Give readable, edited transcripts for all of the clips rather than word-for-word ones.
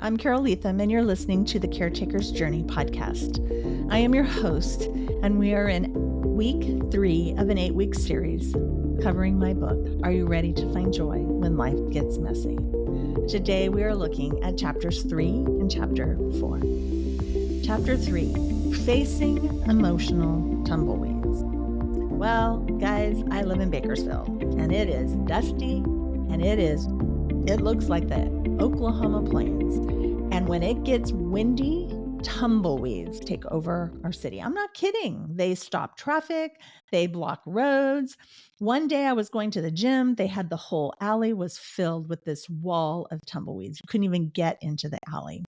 I'm Carole Leathem, and you're listening to the Caretakers Journey podcast. I am your host, and we are in week 3 of an 8-week series covering my book, Are You Ready to Find Joy When Life Gets Messy? Today, we are looking at chapters 3 and chapter 4. Chapter 3, Facing Emotional Tumbleweeds. Well, guys, I live in Bakersfield, and it is dusty, and it looks like the Oklahoma plains. And when it gets windy, tumbleweeds take over our city. I'm not kidding. They stop traffic. They block roads. One day I was going to the gym. They had the whole alley was filled with this wall of tumbleweeds. You couldn't even get into the alley.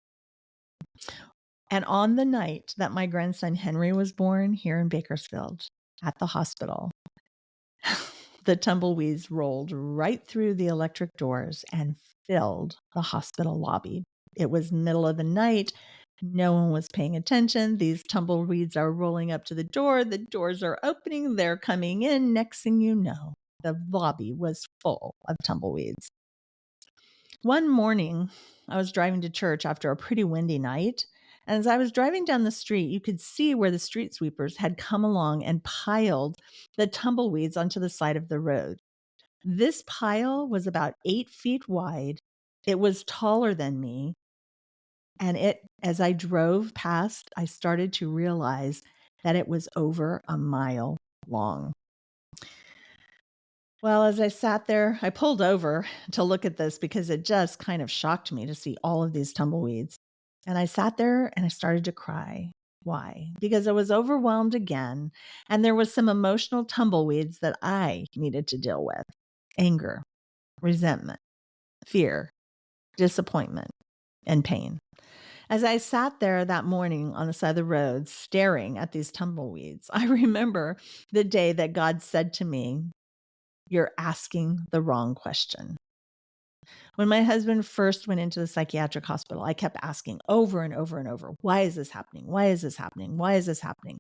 And on the night that my grandson Henry was born here in Bakersfield at the hospital, the tumbleweeds rolled right through the electric doors and filled the hospital lobby. It was middle of the night. No one was paying attention. These tumbleweeds are rolling up to the door. The doors are opening. They're coming in. Next thing you know, the lobby was full of tumbleweeds. One morning, I was driving to church after a pretty windy night. And as I was driving down the street, you could see where the street sweepers had come along and piled the tumbleweeds onto the side of the road. This pile was about 8 feet wide. It was taller than me. And as I drove past, I started to realize that it was over a mile long. Well, as I sat there, I pulled over to look at this because it just kind of shocked me to see all of these tumbleweeds. And I sat there and I started to cry. Why? Because I was overwhelmed again, and there was some emotional tumbleweeds that I needed to deal with. Anger, resentment, fear, disappointment, and pain. As I sat there that morning on the side of the road staring at these tumbleweeds, I remember the day that God said to me, "You're asking the wrong question." When my husband first went into the psychiatric hospital, I kept asking over and over and over, why is this happening? Why is this happening? Why is this happening?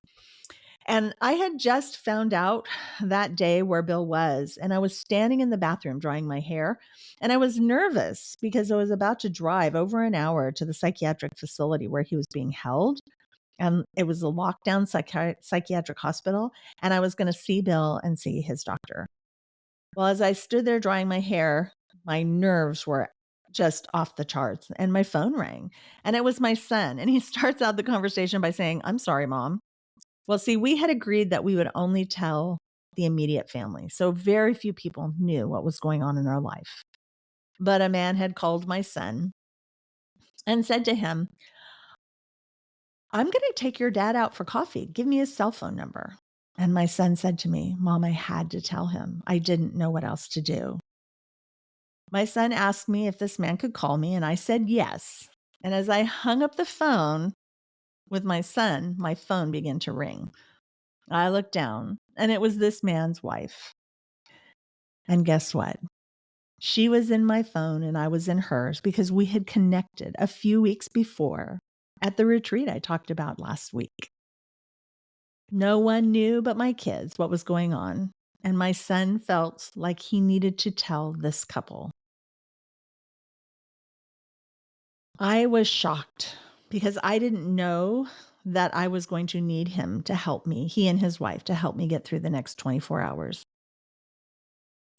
And I had just found out that day where Bill was, and I was standing in the bathroom drying my hair, and I was nervous because I was about to drive over an hour to the psychiatric facility where he was being held. And it was a lockdown psychiatric hospital, and I was going to see Bill and see his doctor. Well, as I stood there drying my hair, my nerves were just off the charts, and my phone rang, and it was my son. And he starts out the conversation by saying, "I'm sorry, Mom." Well, see, we had agreed that we would only tell the immediate family. So very few people knew what was going on in our life. But a man had called my son and said to him, "I'm going to take your dad out for coffee. Give me his cell phone number." And my son said to me, "Mom, I had to tell him. I didn't know what else to do." My son asked me if this man could call me, and I said yes. And as I hung up the phone with my son, my phone began to ring. I looked down, and it was this man's wife. And guess what? She was in my phone, and I was in hers because we had connected a few weeks before at the retreat I talked about last week. No one knew but my kids what was going on, and my son felt like he needed to tell this couple. I was shocked because I didn't know that I was going to need him to help me, he and his wife, to help me get through the next 24 hours.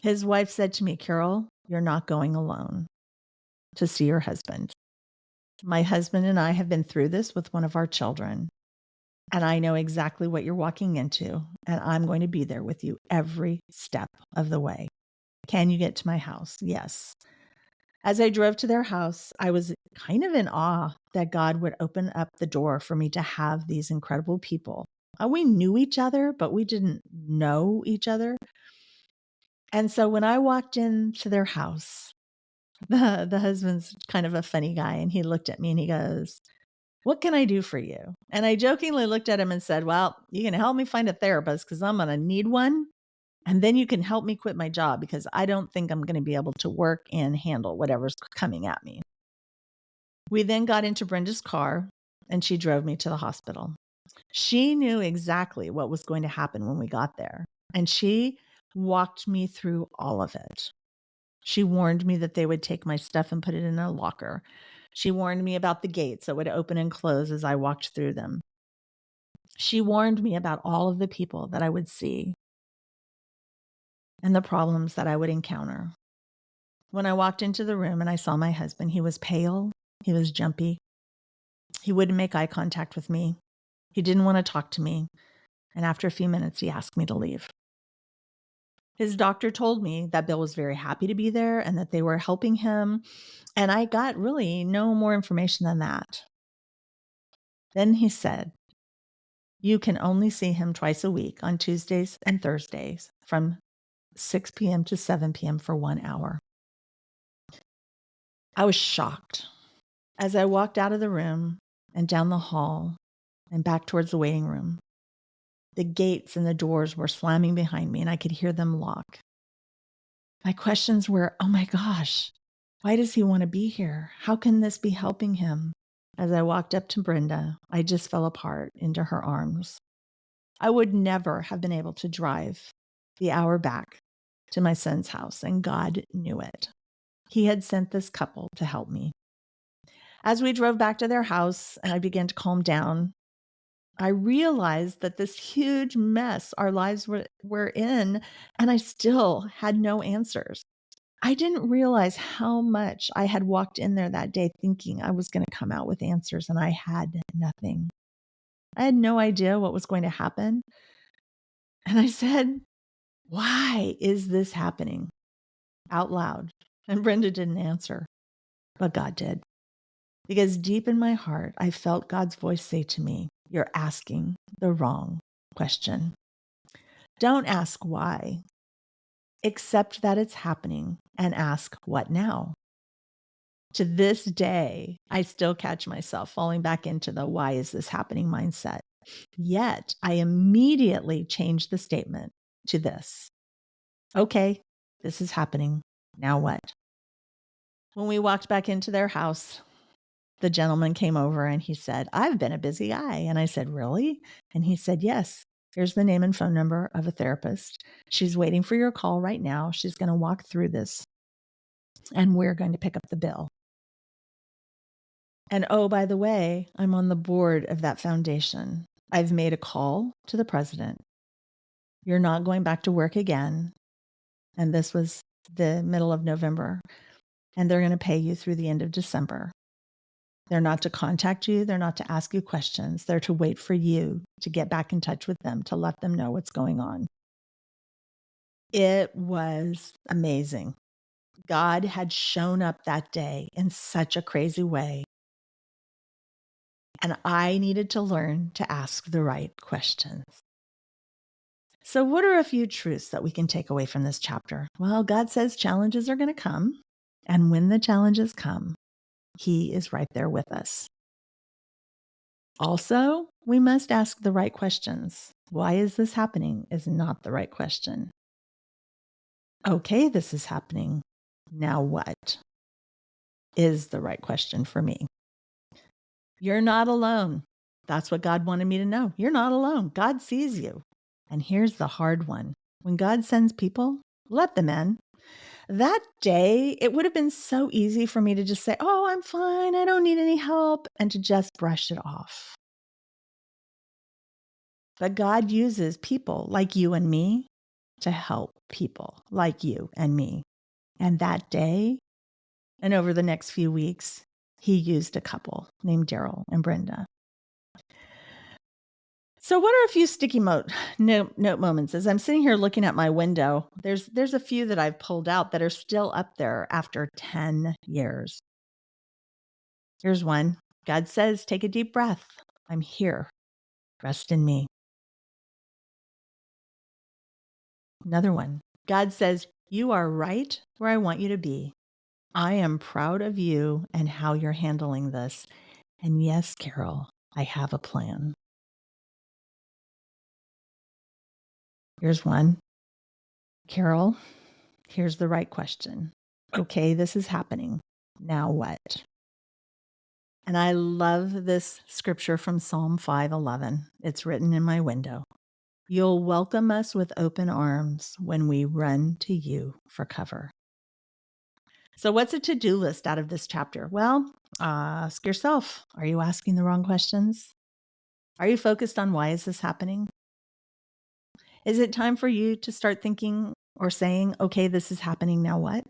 His wife said to me, "Carole, you're not going alone to see your husband. My husband and I have been through this with one of our children, and I know exactly what you're walking into, and I'm going to be there with you every step of the way. Can you get to my house?" Yes. As I drove to their house, I was kind of in awe that God would open up the door for me to have these incredible people. We knew each other, but we didn't know each other. And so when I walked into their house, the husband's kind of a funny guy, and he looked at me and he goes, "What can I do for you?" And I jokingly looked at him and said, "Well, you can help me find a therapist because I'm going to need one. And then you can help me quit my job because I don't think I'm going to be able to work and handle whatever's coming at me." We then got into Brenda's car, and she drove me to the hospital. She knew exactly what was going to happen when we got there, and she walked me through all of it. She warned me that they would take my stuff and put it in a locker. She warned me about the gates that would open and close as I walked through them. She warned me about all of the people that I would see and the problems that I would encounter. When I walked into the room and I saw my husband, he was pale, he was jumpy. He wouldn't make eye contact with me. He didn't want to talk to me. And after a few minutes, he asked me to leave. His doctor told me that Bill was very happy to be there and that they were helping him. And I got really no more information than that. Then he said, "You can only see him twice a week on Tuesdays and Thursdays from 6 p.m. to 7 p.m. for 1 hour." I was shocked. As I walked out of the room and down the hall and back towards the waiting room, the gates and the doors were slamming behind me and I could hear them lock. My questions were, oh my gosh, why does he want to be here? How can this be helping him? As I walked up to Brenda, I just fell apart into her arms. I would never have been able to drive the hour back to my son's house, and God knew it. He had sent this couple to help me. As we drove back to their house and I began to calm down, I realized that this huge mess our lives were in, and I still had no answers. I didn't realize how much I had walked in there that day thinking I was going to come out with answers, and I had nothing. I had no idea what was going to happen. And I said, "Why is this happening?" out loud. And Brenda didn't answer, but God did. Because deep in my heart, I felt God's voice say to me, "You're asking the wrong question. Don't ask why. Accept that it's happening and ask what now." To this day, I still catch myself falling back into the "why is this happening" mindset. Yet I immediately changed the statement to this: "Okay, this is happening. Now what?" When we walked back into their house, the gentleman came over and he said, "I've been a busy guy." And I said, "Really?" And he said, "Yes. Here's the name and phone number of a therapist. She's waiting for your call right now. She's going to walk through this and we're going to pick up the bill. And oh, by the way, I'm on the board of that foundation. I've made a call to the president. You're not going back to work again." And this was the middle of November. "And they're going to pay you through the end of December. They're not to contact you. They're not to ask you questions. They're to wait for you to get back in touch with them to let them know what's going on." It was amazing. God had shown up that day in such a crazy way. And I needed to learn to ask the right questions. So, what are a few truths that we can take away from this chapter? Well, God says challenges are going to come. And when the challenges come, He is right there with us. Also, we must ask the right questions. Why is this happening is not the right question. Okay, this is happening. Now what is the right question for me? You're not alone. That's what God wanted me to know. You're not alone. God sees you. And here's the hard one. When God sends people, let them in. That day, it would have been so easy for me to just say, "Oh, I'm fine. I don't need any help," and to just brush it off. But God uses people like you and me to help people like you and me. And that day, and over the next few weeks, He used a couple named Daryl and Brenda. So what are a few sticky note moments? As I'm sitting here looking at my window, there's a few that I've pulled out that are still up there after 10 years. Here's one. God says, "Take a deep breath. I'm here. Rest in me." Another one. God says, "You are right where I want you to be. I am proud of you and how you're handling this. And yes, Carole, I have a plan." Here's one. "Carole, here's the right question. Okay, this is happening. Now what?" And I love this scripture from Psalm 5:11. It's written in my window. "You'll welcome us with open arms when we run to you for cover." So, what's a to-do list out of this chapter? Well, ask yourself, are you asking the wrong questions? Are you focused on why is this happening? Is it time for you to start thinking or saying, okay, this is happening, now what?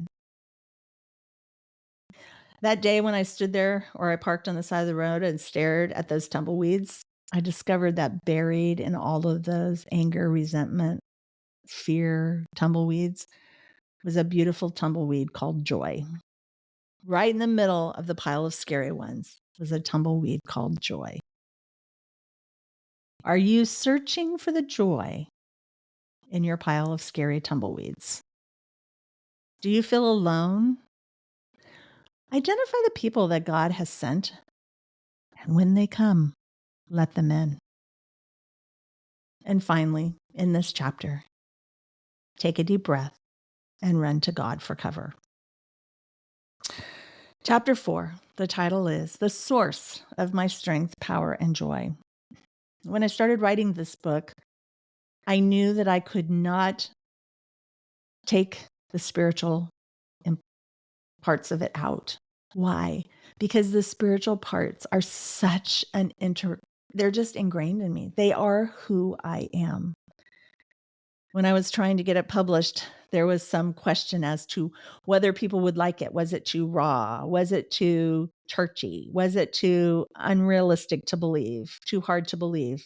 That day when I stood there or I parked on the side of the road and stared at those tumbleweeds, I discovered that buried in all of those anger, resentment, fear, tumbleweeds was a beautiful tumbleweed called joy. Right in the middle of the pile of scary ones was a tumbleweed called joy. Are you searching for the joy in your pile of scary tumbleweeds? Do you feel alone? Identify the people that God has sent, and when they come, let them in. And finally, in this chapter, take a deep breath and run to God for cover. Chapter 4, the title is The Source of My Strength, Power, and Joy. When I started writing this book, I knew that I could not take the spiritual parts of it out. Why? Because the spiritual parts are such they're just ingrained in me. They are who I am. When I was trying to get it published, there was some question as to whether people would like it. Was it too raw? Was it too churchy? Was it too unrealistic to believe? Too hard to believe?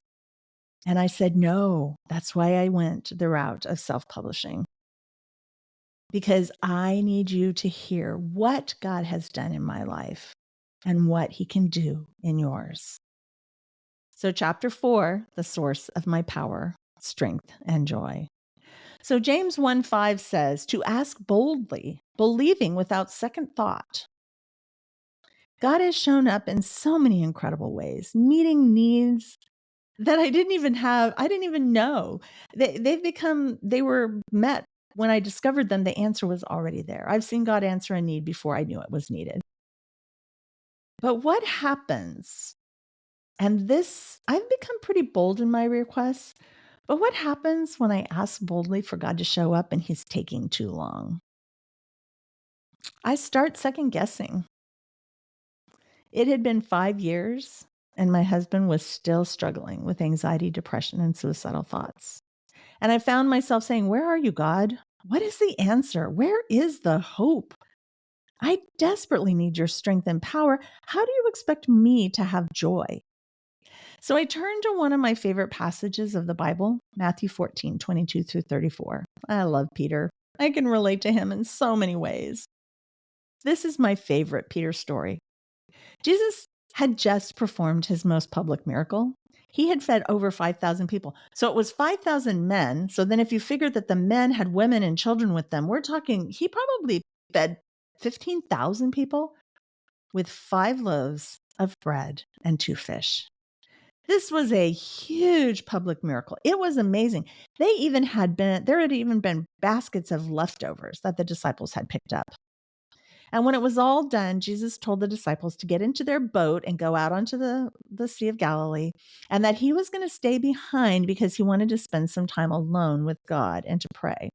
And I said, no, that's why I went the route of self-publishing. Because I need you to hear what God has done in my life and what he can do in yours. So chapter 4, the source of my power, strength, and joy. So James 1:5 says to ask boldly, believing without second thought. God has shown up in so many incredible ways, meeting needs that I didn't even know. They were met when I discovered them, the answer was already there. I've seen God answer a need before I knew it was needed. But what happens, and this, I've become pretty bold in my requests, but what happens when I ask boldly for God to show up and he's taking too long? I start second guessing. It had been 5 years, and my husband was still struggling with anxiety, depression, and suicidal thoughts. And I found myself saying, where are you, God? What is the answer? Where is the hope? I desperately need your strength and power. How do you expect me to have joy? So I turned to one of my favorite passages of the Bible, Matthew 14:22-34. I love Peter. I can relate to him in so many ways. This is my favorite Peter story. Jesus had just performed his most public miracle. He had fed over 5,000 people. So it was 5,000 men. So then if you figure that the men had women and children with them, we're talking, he probably fed 15,000 people with 5 loaves of bread and 2 fish. This was a huge public miracle. It was amazing. There had even been baskets of leftovers that the disciples had picked up. And when it was all done, Jesus told the disciples to get into their boat and go out onto the Sea of Galilee, and that he was going to stay behind because he wanted to spend some time alone with God and to pray.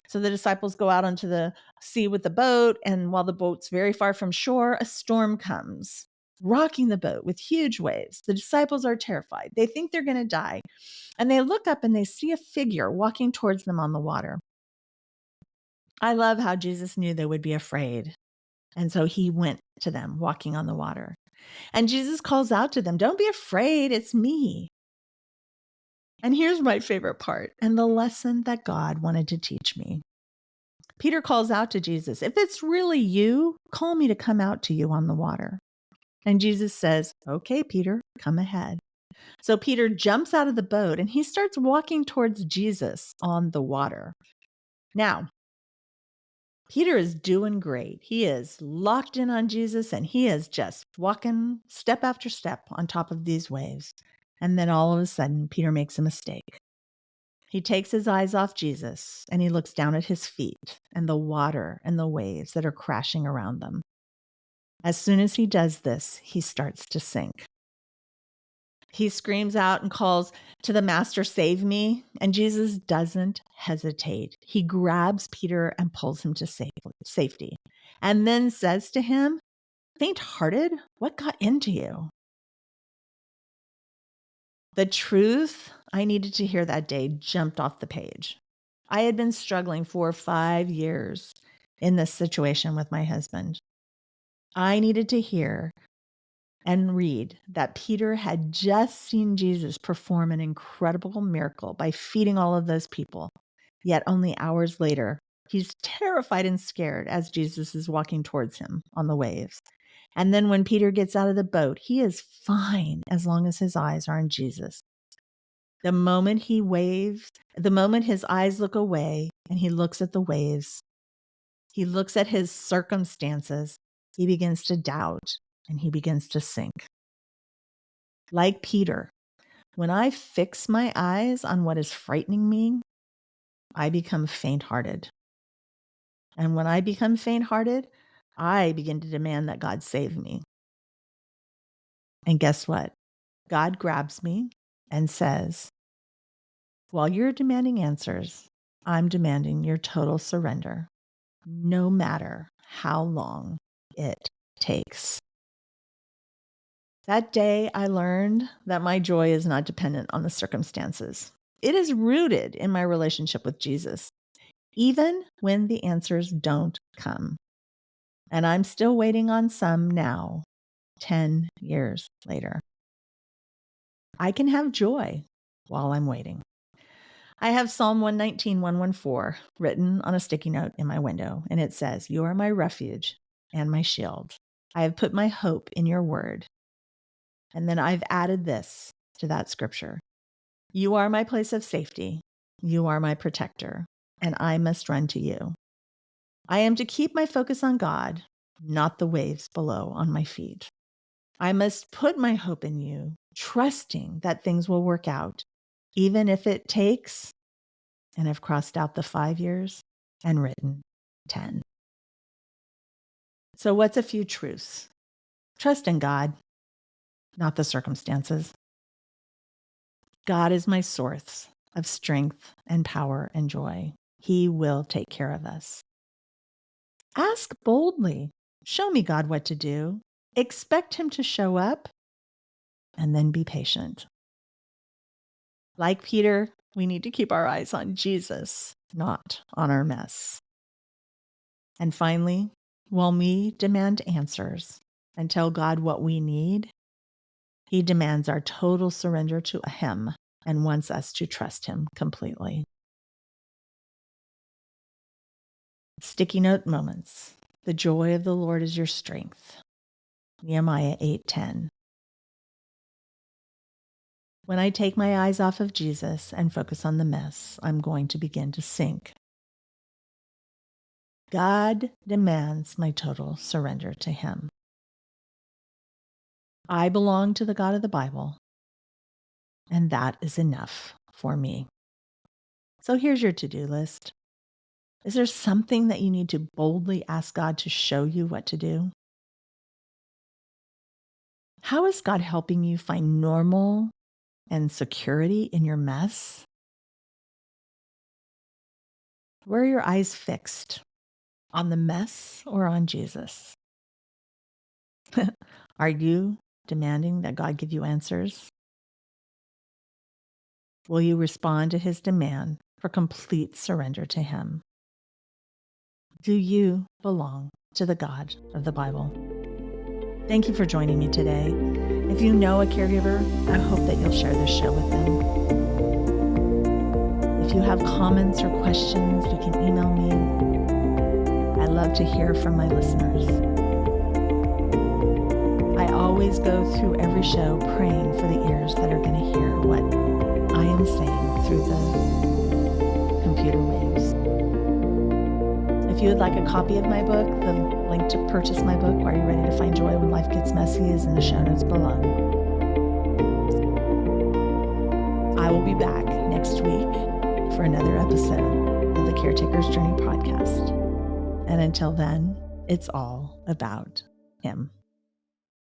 So the disciples go out onto the sea with the boat, and while the boat's very far from shore, a storm comes, rocking the boat with huge waves. The disciples are terrified. They think they're going to die. And they look up and they see a figure walking towards them on the water. I love how Jesus knew they would be afraid. And so he went to them walking on the water. And Jesus calls out to them, don't be afraid, it's me. And here's my favorite part and the lesson that God wanted to teach me. Peter calls out to Jesus, if it's really you, call me to come out to you on the water. And Jesus says, okay, Peter, come ahead. So Peter jumps out of the boat and he starts walking towards Jesus on the water. Now, Peter is doing great. He is locked in on Jesus and he is just walking step after step on top of these waves. And then all of a sudden, Peter makes a mistake. He takes his eyes off Jesus and he looks down at his feet and the water and the waves that are crashing around them. As soon as he does this, he starts to sink. He screams out and calls to the master, save me. And Jesus doesn't hesitate. He grabs Peter and pulls him to safety. and then says to him, "Faint-hearted, what got into you?" The truth I needed to hear that day jumped off the page. I had been struggling for 5 years in this situation with my husband. I needed to hear and read that Peter had just seen Jesus perform an incredible miracle by feeding all of those people. Yet only hours later, he's terrified and scared as Jesus is walking towards him on the waves. And then when Peter gets out of the boat, he is fine as long as his eyes are on Jesus. The moment he waves, the moment his eyes look away and he looks at the waves, he looks at his circumstances, he begins to doubt and he begins to sink. Like Peter, when I fix my eyes on what is frightening me, I become faint-hearted. And when I become faint-hearted, I begin to demand that God save me. And guess what? God grabs me and says, "While you're demanding answers, I'm demanding your total surrender, no matter how long it takes." That day, I learned that my joy is not dependent on the circumstances. It is rooted in my relationship with Jesus, even when the answers don't come. And I'm still waiting on some now, 10 years later. I can have joy while I'm waiting. I have Psalm 119, 114 written on a sticky note in my window, and it says, "You are my refuge and my shield. I have put my hope in your word." And then I've added this to that scripture. "You are my place of safety. You are my protector, and I must run to you. I am to keep my focus on God, not the waves below on my feet. I must put my hope in you, trusting that things will work out, even if it takes," and I've crossed out the 5 years and written 10. So what's a few truths? Trust in God, not the circumstances. God is my source of strength and power and joy. He will take care of us. Ask boldly. Show me, God, what to do. Expect him to show up, and then be patient. Like Peter, we need to keep our eyes on Jesus, not on our mess. And finally, while we demand answers and tell God what we need, he demands our total surrender to him and wants us to trust him completely. Sticky note moments. The joy of the Lord is your strength. Nehemiah 8:10. When I take my eyes off of Jesus and focus on the mess, I'm going to begin to sink. God demands my total surrender to him. I belong to the God of the Bible, and that is enough for me. So here's your to-do list. Is there something that you need to boldly ask God to show you what to do? How is God helping you find normal and security in your mess? Where are your eyes fixed? On the mess or on Jesus? Are you demanding that God give you answers? Will you respond to his demand for complete surrender to him? Do you belong to the God of the Bible? Thank you for joining me today. If you know a caregiver, I hope that you'll share this show with them. If you have comments or questions, you can email me. I love to hear from my listeners. I always go through every show praying for the ears that are going to hear what I am saying through the computer waves. If you would like a copy of my book, the link to purchase my book, Are You Ready to Find Joy When Life Gets Messy, is in the show notes below. I will be back next week for another episode of the Caretakers Journey podcast. And until then, it's all about him.